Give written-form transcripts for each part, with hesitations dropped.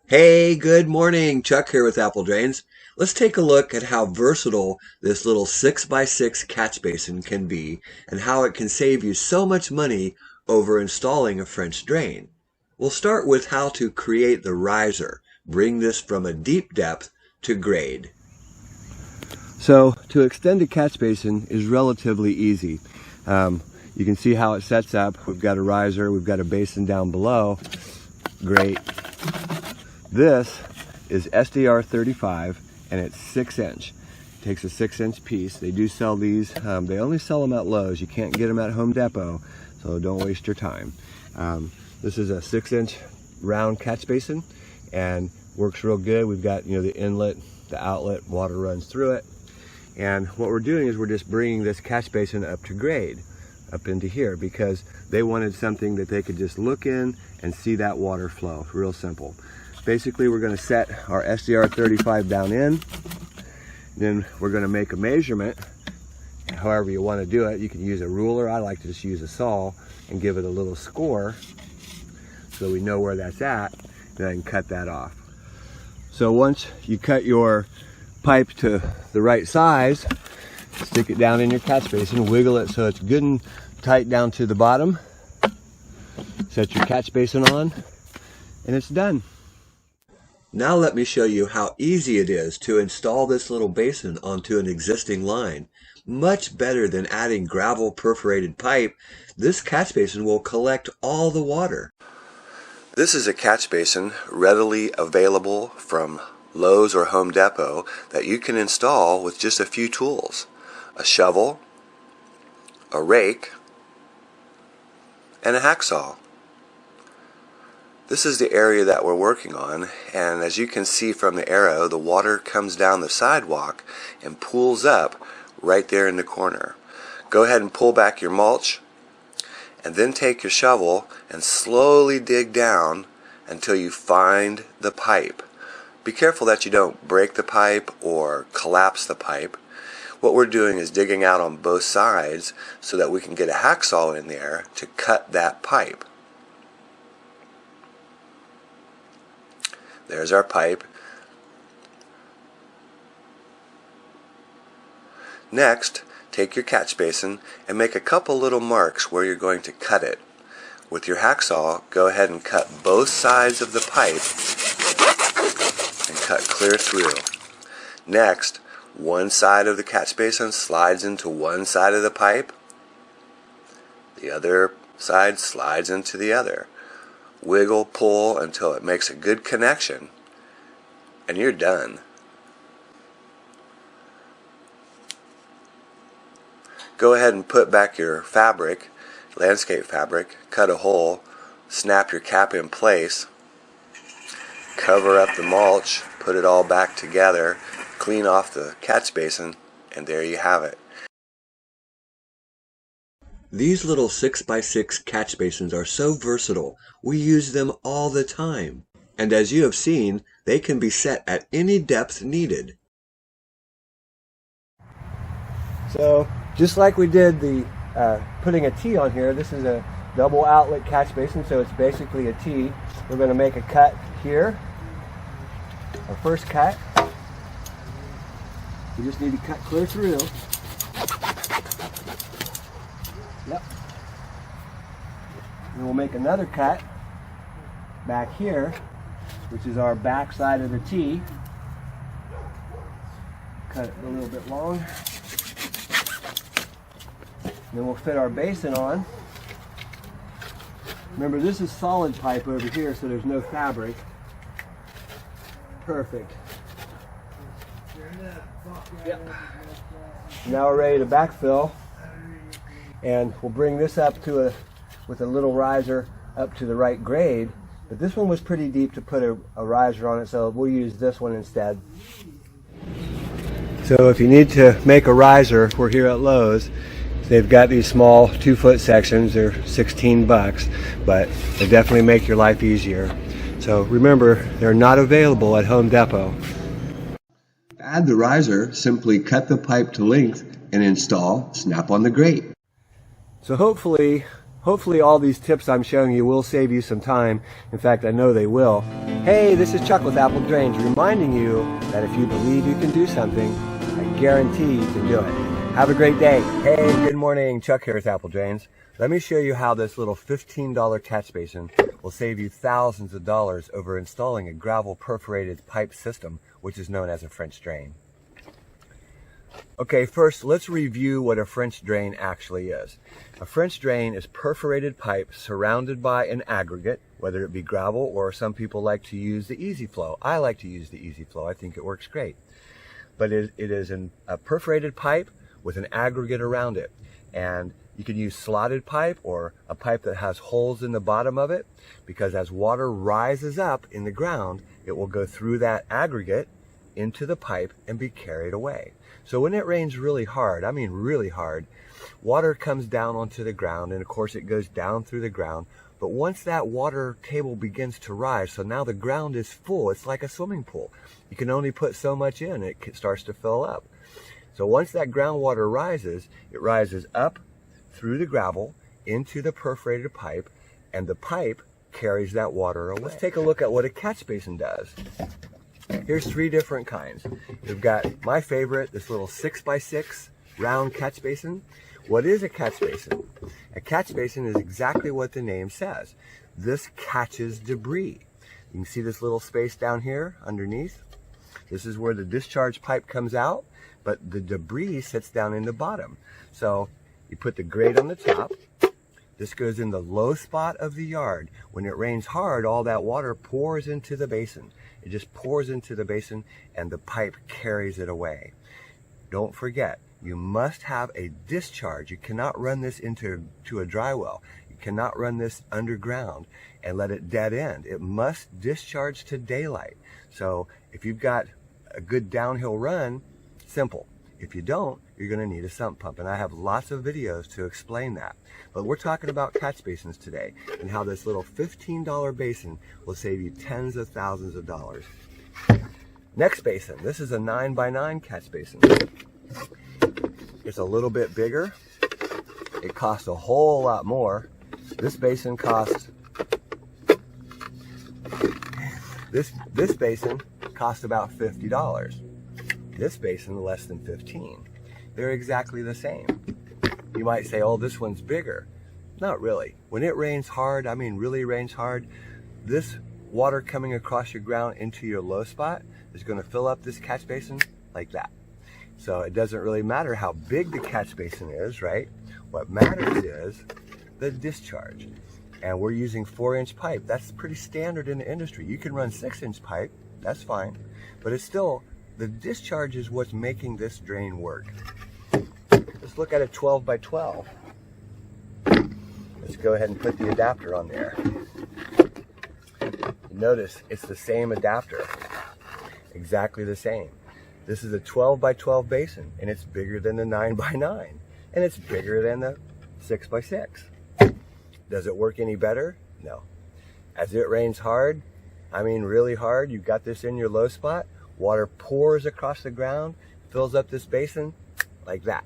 Hey, good morning. Chuck here with Apple Drains. Let's take a look at how versatile this little 6x6 catch basin can be and how it can save you so much money over installing a French drain. We'll start with how to create the riser. Bring this from a deep depth to grade. So to extend a catch basin is relatively easy. You can see how it sets up. We've got a riser, we've got a basin down below. Great. This is SDR 35 and it's 6-inch. It takes a 6-inch piece. They do sell these. They only sell them at Lowe's. You can't get them at Home Depot, so don't waste your time. This is a 6-inch round catch basin and works real good. We've got, the inlet, the outlet, water runs through it. And what we're doing is we're just bringing this catch basin up to grade, up into here, because they wanted something that they could just look in and see that water flow. Real simple. Basically, we're going to set our SDR 35 down in. Then we're going to make a measurement. However you want to do it. You can use a ruler. I like to just use a saw and give it a little score so we know where that's at. Then I can cut that off. So once you cut your pipe to the right size, stick it down in your catch basin, wiggle it so it's good and tight down to the bottom. Set your catch basin on, and it's done. Now let me show you how easy it is to install this little basin onto an existing line. Much better than adding gravel perforated pipe, this catch basin will collect all the water. This is a catch basin readily available from Lowe's or Home Depot that you can install with just a few tools. A shovel, a rake, and a hacksaw. This is the area that we're working on, and as you can see from the arrow, the water comes down the sidewalk and pools up right there in the corner. Go ahead and pull back your mulch, and then take your shovel and slowly dig down until you find the pipe. Be careful that you don't break the pipe or collapse the pipe. What we're doing is digging out on both sides so that we can get a hacksaw in there to cut that pipe. There's our pipe. Next, take your catch basin and make a couple little marks where you're going to cut it. With your hacksaw, go ahead and cut both sides of the pipe and cut clear through. Next, one side of the catch basin slides into one side of the pipe. The other side slides into the other. Wiggle, pull until it makes a good connection, and you're done. Go ahead and put back your fabric, landscape fabric, cut a hole, snap your cap in place, cover up the mulch, put it all back together, clean off the catch basin, and there you have it. These little 6x6 catch basins are so versatile. We use them all the time. And as you have seen, they can be set at any depth needed. So just like we did the putting a T on here, this is a double outlet catch basin, so it's basically a T. We're going to make a cut here. Our first cut. We just need to cut clear through. Yep. And we'll make another cut back here, which is our back side of the T. Cut it a little bit long. Then we'll fit our basin on. Remember, this is solid pipe over here, so there's no fabric. Perfect. Yep. Now we're ready to backfill. And we'll bring this up to with a little riser up to the right grade. But this one was pretty deep to put a riser on it, so we'll use this one instead. So if you need to make a riser, we're here at Lowe's. They've got these small 2-foot sections. They're $16, but they definitely make your life easier. So remember, they're not available at Home Depot. To add the riser, simply cut the pipe to length and install snap on the grate. So hopefully Hopefully all these tips I'm showing you will save you some time. In fact, I know they will. Hey, this is Chuck with Apple Drains, reminding you that if you believe you can do something, I guarantee you can do it. Have a great day. Hey, good morning. Chuck here with Apple Drains. Let me show you how this little $15 catch basin will save you thousands of dollars over installing a gravel perforated pipe system, which is known as a French drain. Okay, first let's review what a French drain actually is. A French drain is perforated pipe surrounded by an aggregate, whether it be gravel or some people like to use the easy flow. I like to use the easy flow. I think it works great. But it is a perforated pipe with an aggregate around it. And you can use slotted pipe or a pipe that has holes in the bottom of it, because as water rises up in the ground, it will go through that aggregate into the pipe and be carried away. So when it rains really hard, I mean really hard, water comes down onto the ground, and of course it goes down through the ground. But once that water table begins to rise, so now the ground is full, it's like a swimming pool. You can only put so much in, it starts to fill up. So once that groundwater rises, it rises up through the gravel into the perforated pipe, and the pipe carries that water away. Let's take a look at what a catch basin does. Here's 3 different kinds. We've got my favorite, this little 6x6 round catch basin. What is a catch basin? A catch basin is exactly what the name says. This catches debris. You can see this little space down here underneath. This is where the discharge pipe comes out, but the debris sits down in the bottom. So you put the grate on the top. This goes in the low spot of the yard. When it rains hard, all that water pours into the basin. It just pours into the basin, and the pipe carries it away. Don't forget, you must have a discharge. You cannot run this into a dry well. You cannot run this underground and let it dead end. It must discharge to daylight. So if you've got a good downhill run, simple. If you don't, you're going to need a sump pump, and I have lots of videos to explain that. But we're talking about catch basins today, and how this little $15 basin will save you tens of thousands of dollars. Next basin, this is a 9x9 catch basin. It's a little bit bigger. It costs a whole lot more. This basin costs, this basin cost about $50. This basin less than 15. They're exactly the same. You might say, oh, this one's bigger. Not really. When it rains hard, I mean really rains hard, this water coming across your ground into your low spot is going to fill up this catch basin like that. So it doesn't really matter how big the catch basin is, right? What matters is the discharge. And we're using 4-inch pipe. That's pretty standard in the industry. You can run 6-inch pipe, that's fine. But it's still, the discharge is what's making this drain work. Let's look at a 12x12. Let's go ahead and put the adapter on there. Notice it's the same adapter, exactly the same. This is a 12x12 basin, and it's bigger than the 9x9, and it's bigger than the 6x6. Does it work any better? No. As it rains hard, I mean really hard, you've got this in your low spot, water pours across the ground, fills up this basin like that.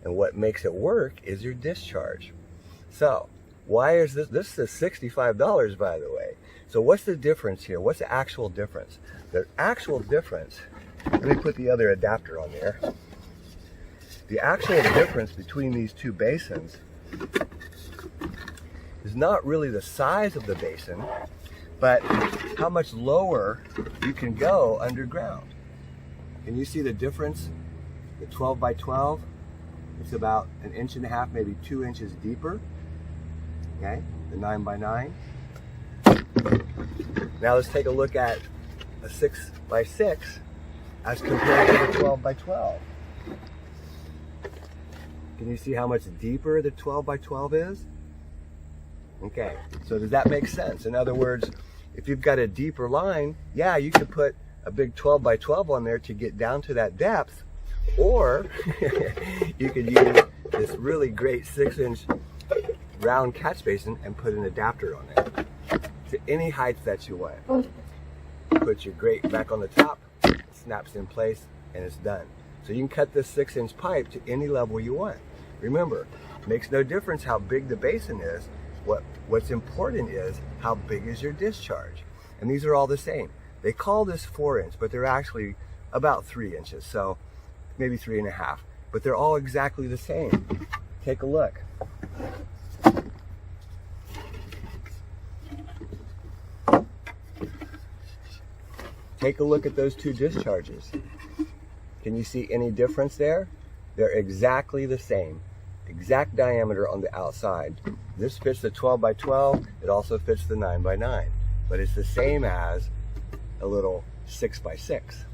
And what makes it work is your discharge. So, why is this? This is $65, by the way. So what's the difference here? What's the actual difference? The actual difference, let me put the other adapter on there. The actual difference between these two basins is not really the size of the basin, but how much lower you can go underground. Can you see the difference? The 12x12, it's about 1.5 inches, maybe 2 inches deeper. Okay, the 9x9. Now let's take a look at a 6x6 as compared to the 12x12. Can you see how much deeper the 12x12 is? Okay, so does that make sense? In other words, if you've got a deeper line, yeah, you could put a big 12x12 on there to get down to that depth, or you could use this really great 6-inch round catch basin and put an adapter on it to any height that you want. Put your grate back on the top, it snaps in place, and it's done. So you can cut this 6-inch pipe to any level you want. Remember, Makes no difference how big the basin is. What's important is how big is your discharge. And these are all the same. They call this 4-inch, but they're actually about 3 inches, so maybe 3.5. But they're all exactly the same. Take a look. Take a look at those two discharges. Can you see any difference there? They're exactly the same. Exact diameter on the outside. This fits the 12 by 12. It also fits the 9 by 9. But it's the same as a little 6 by 6.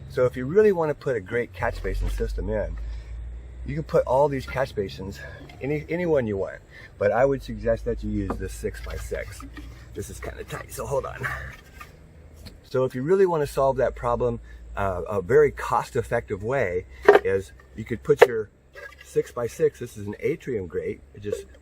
So if you really want to put a great catch basin system in, you can put all these catch basins, any one you want. But I would suggest that you use this 6 by 6. This is kind of tight, so hold on. So if you really want to solve that problem, a very cost-effective way is you could put your 6 by 6. This is an atrium grate.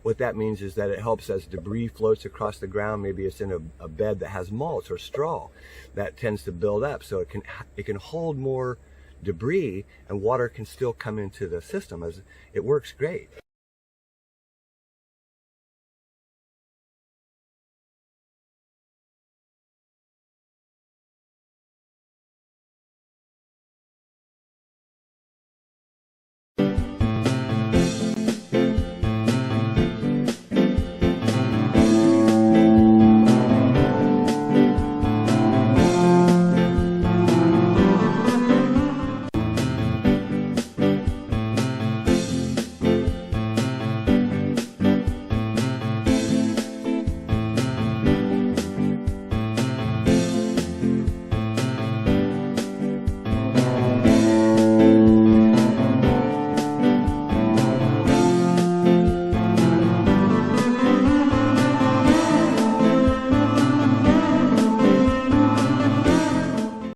What that means is that it helps as debris floats across the ground. Maybe it's in a bed that has mulch or straw that tends to build up, so it can hold more debris and water can still come into the system. As it works great.